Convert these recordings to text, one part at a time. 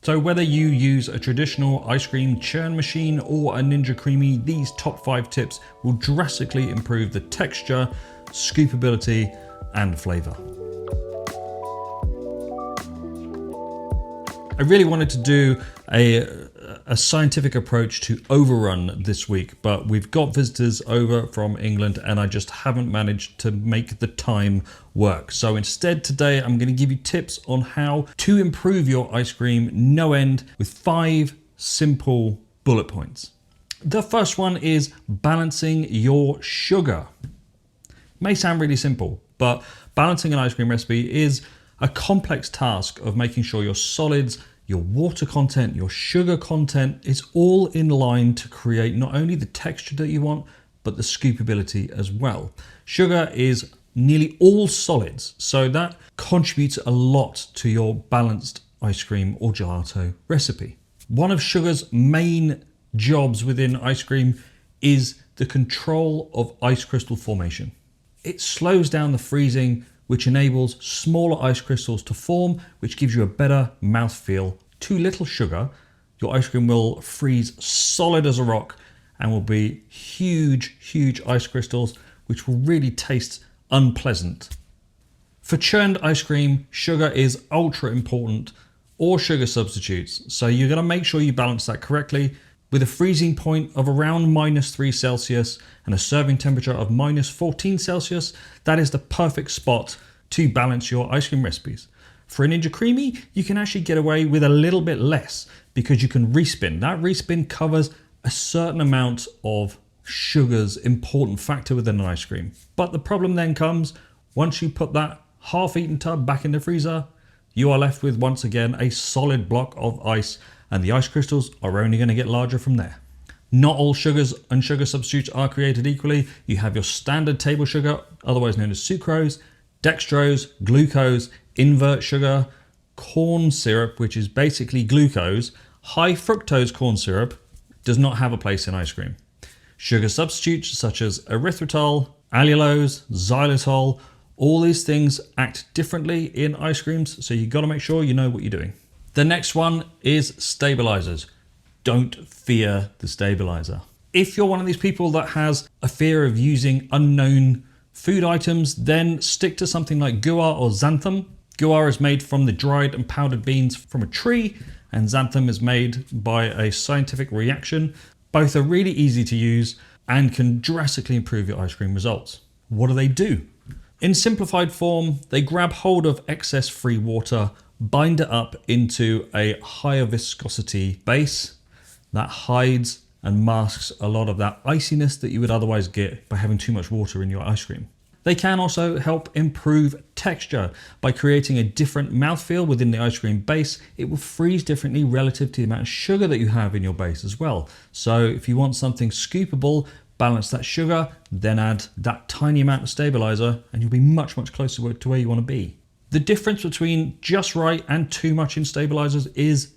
So whether you use a traditional ice cream churn machine or a Ninja Creami, these top 5 tips will drastically improve the texture, scoopability, and flavour. I really wanted to do a scientific approach to overrun this week, but we've got visitors over from England and I just haven't managed to make the time work. So instead today, I'm going to give you tips on how to improve your ice cream no end with 5 simple bullet points. The first one is balancing your sugar. May sound really simple, but balancing an ice cream recipe is a complex task of making sure your solids, your water content, your sugar content is all in line to create not only the texture that you want, but the scoopability as well. Sugar is nearly all solids, so that contributes a lot to your balanced ice cream or gelato recipe. One of sugar's main jobs within ice cream is the control of ice crystal formation. It slows down the freezing, which enables smaller ice crystals to form, which gives you a better mouthfeel. Too little sugar, your ice cream will freeze solid as a rock and will be huge, huge ice crystals, which will really taste unpleasant. For churned ice cream, sugar is ultra important, or sugar substitutes. So you're gonna make sure you balance that correctly. With a freezing point of around -3 Celsius and a serving temperature of -14 Celsius, that is the perfect spot to balance your ice cream recipes. For a Ninja Creami, you can actually get away with a little bit less because you can respin. That respin covers a certain amount of sugar's important factor within an ice cream. But the problem then comes once you put that half-eaten tub back in the freezer, you are left with once again a solid block of ice, and the ice crystals are only going to get larger from there. Not all sugars and sugar substitutes are created equally. You have your standard table sugar, otherwise known as sucrose, dextrose, glucose, invert sugar, corn syrup, which is basically glucose. High fructose corn syrup does not have a place in ice cream. Sugar substitutes such as erythritol, allulose, xylitol, all these things act differently in ice creams, so you've got to make sure you know what you're doing. The next one is stabilizers. Don't fear the stabilizer. If you're one of these people that has a fear of using unknown food items, then stick to something like guar or xanthan. Guar is made from the dried and powdered beans from a tree, and xanthan is made by a scientific reaction. Both are really easy to use and can drastically improve your ice cream results. What do? In simplified form, they grab hold of excess free water, bind it up into a higher viscosity base that hides and masks a lot of that iciness that you would otherwise get by having too much water in your ice cream. They can also help improve texture by creating a different mouthfeel within the ice cream base. It will freeze differently relative to the amount of sugar that you have in your base as well. So if you want something scoopable, balance that sugar, then add that tiny amount of stabilizer and you'll be much, much closer to where you want to be. The difference between just right and too much in stabilizers is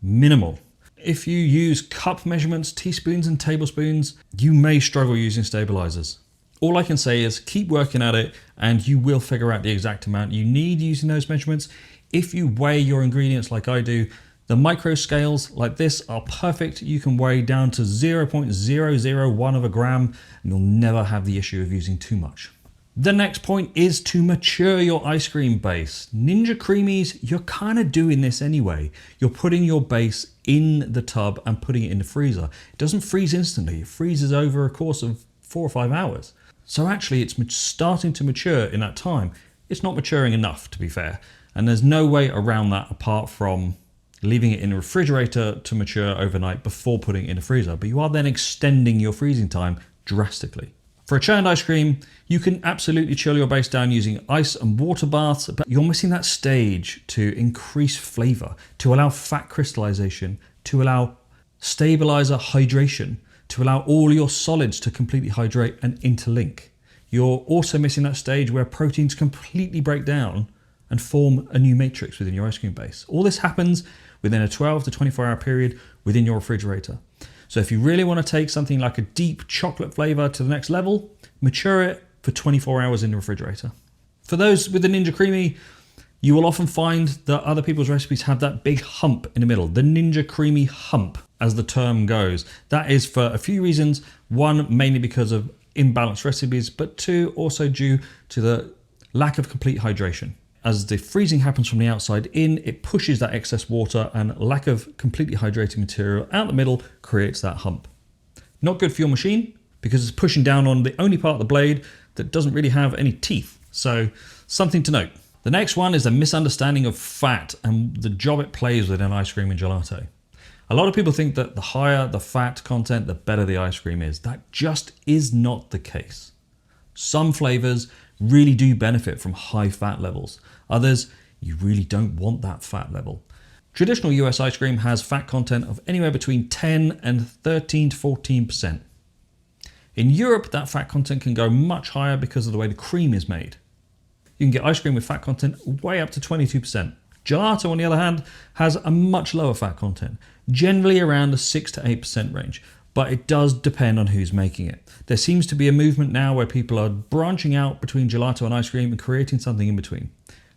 minimal. If you use cup measurements, teaspoons and tablespoons, you may struggle using stabilizers. All I can say is keep working at it and you will figure out the exact amount you need using those measurements. If you weigh your ingredients like I do, the micro scales like this are perfect. You can weigh down to 0.001 of a gram and you'll never have the issue of using too much. The next point is to mature your ice cream base. Ninja Creamis, you're kind of doing this anyway. You're putting your base in the tub and putting it in the freezer. It doesn't freeze instantly. It freezes over a course of 4 or 5 hours. So actually it's starting to mature in that time. It's not maturing enough, to be fair. And there's no way around that apart from leaving it in the refrigerator to mature overnight before putting it in the freezer. But you are then extending your freezing time drastically. For a churned ice cream, you can absolutely chill your base down using ice and water baths, but you're missing that stage to increase flavor, to allow fat crystallization, to allow stabilizer hydration, to allow all your solids to completely hydrate and interlink. You're also missing that stage where proteins completely break down and form a new matrix within your ice cream base. All this happens within a 12 to 24 hour period within your refrigerator. So if you really want to take something like a deep chocolate flavor to the next level, mature it for 24 hours in the refrigerator. For those with the Ninja Creami, You will often find that other people's recipes have that big hump in the middle, the Ninja Creami hump, as the term goes. That is for a few reasons. One, mainly because of imbalanced recipes, but two, also due to the lack of complete hydration. As the freezing happens from the outside in, it pushes that excess water, and lack of completely hydrated material out the middle creates that hump. Not good for your machine because it's pushing down on the only part of the blade that doesn't really have any teeth. So something to note. The next one is a misunderstanding of fat and the job it plays within ice cream and gelato. A lot of people think that the higher the fat content, the better the ice cream is. That just is not the case. Some flavors really do benefit from high fat levels. Others, you really don't want that fat level. Traditional US ice cream has fat content of anywhere between 10 and 13 to 14%. In Europe, that fat content can go much higher because of the way the cream is made. You can get ice cream with fat content way up to 22%. Gelato, on the other hand, has a much lower fat content, generally around the 6 to 8% range, but it does depend on who's making it. There seems to be a movement now where people are branching out between gelato and ice cream and creating something in between.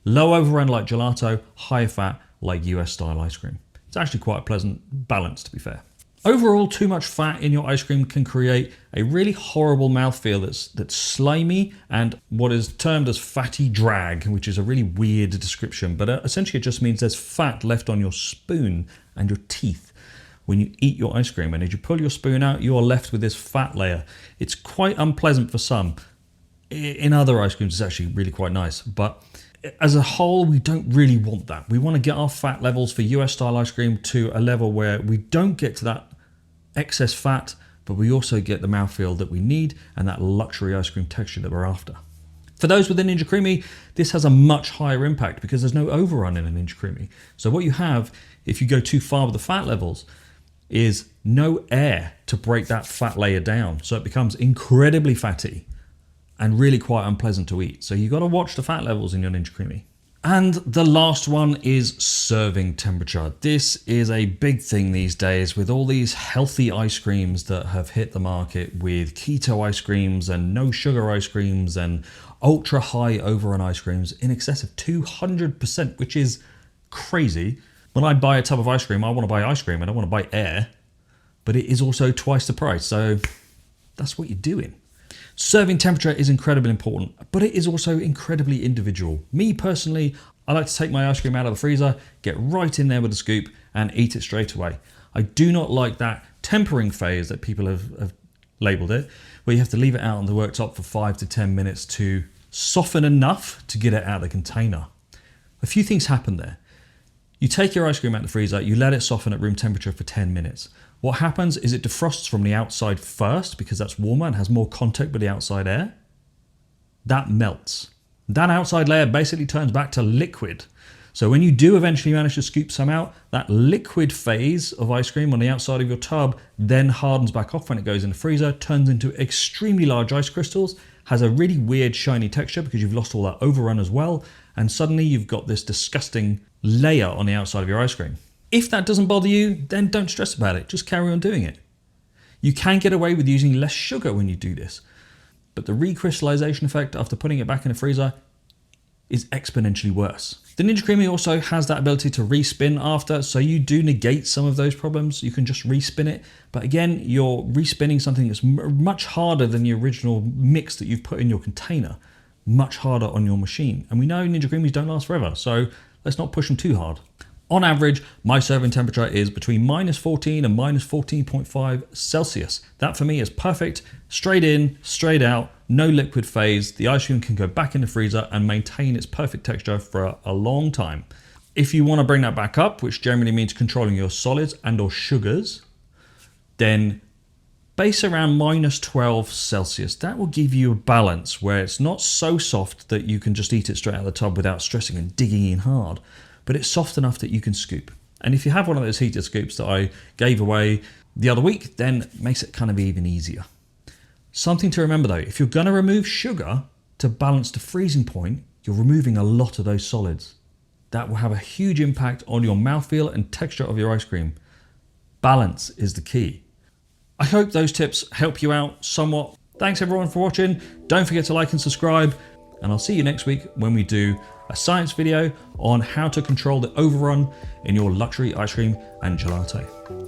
Low overrun like gelato, high fat like US style ice cream. It's actually quite a pleasant balance, to be fair. Overall, too much fat in your ice cream can create a really horrible mouthfeel that's slimy and what is termed as fatty drag, which is a really weird description, but essentially it just means there's fat left on your spoon and your teeth when you eat your ice cream. And as you pull your spoon out, you are left with this fat layer. It's quite unpleasant for some. In other ice creams, it's actually really quite nice, but as a whole, we don't really want that. We want to get our fat levels for US style ice cream to a level where we don't get to that excess fat, but we also get the mouthfeel that we need and that luxury ice cream texture that we're after. For those with the Ninja Creami, this has a much higher impact because there's no overrun in a Ninja Creami. So what you have, if you go too far with the fat levels, is no air to break that fat layer down. So it becomes incredibly fatty and really quite unpleasant to eat. So you've got to watch the fat levels in your Ninja Creami. And the last one is serving temperature. This is a big thing these days with all these healthy ice creams that have hit the market with keto ice creams and no sugar ice creams and ultra high overrun ice creams in excess of 200%, which is crazy. When I buy a tub of ice cream, I want to buy ice cream. I don't want to buy air, but it is also twice the price. So that's what you're doing. Serving temperature is incredibly important, but it is also incredibly individual. Me personally, I like to take my ice cream out of the freezer, get right in there with a scoop and eat it straight away. I do not like that tempering phase that people have labeled it, where you have to leave it out on the worktop for 5 to 10 minutes to soften enough to get it out of the container. A few things happen there. You take your ice cream out of the freezer, you let it soften at room temperature for 10 minutes. What happens is it defrosts from the outside first because that's warmer and has more contact with the outside air. That melts. That outside layer basically turns back to liquid. So when you do eventually manage to scoop some out, that liquid phase of ice cream on the outside of your tub then hardens back off when it goes in the freezer, turns into extremely large ice crystals, has a really weird shiny texture because you've lost all that overrun as well, and suddenly you've got this disgusting layer on the outside of your ice cream. If that doesn't bother you, then don't stress about it. Just carry on doing it. You can get away with using less sugar when you do this, but the recrystallization effect after putting it back in the freezer is exponentially worse. The Ninja Creami also has that ability to respin after, so you do negate some of those problems. You can just respin it, but again, you're respinning something that's much harder than the original mix that you've put in your container, much harder on your machine. And we know Ninja Creamis don't last forever, so let's not push them too hard. On average, my serving temperature is between -14 and -14.5 Celsius. That for me is perfect. Straight in, straight out, no liquid phase. The ice cream can go back in the freezer and maintain its perfect texture for a long time. If you want to bring that back up, which generally means controlling your solids and or sugars, then base around -12 Celsius. That will give you a balance where it's not so soft that you can just eat it straight out of the tub without stressing and digging in hard, but it's soft enough that you can scoop. And if you have one of those heated scoops that I gave away the other week, then it makes it kind of even easier. Something to remember though, if you're going to remove sugar to balance the freezing point, you're removing a lot of those solids. That will have a huge impact on your mouthfeel and texture of your ice cream. Balance is the key. I hope those tips help you out somewhat. Thanks everyone for watching. Don't forget to like and subscribe, and I'll see you next week when we do a science video on how to control the overrun in your luxury ice cream and gelato.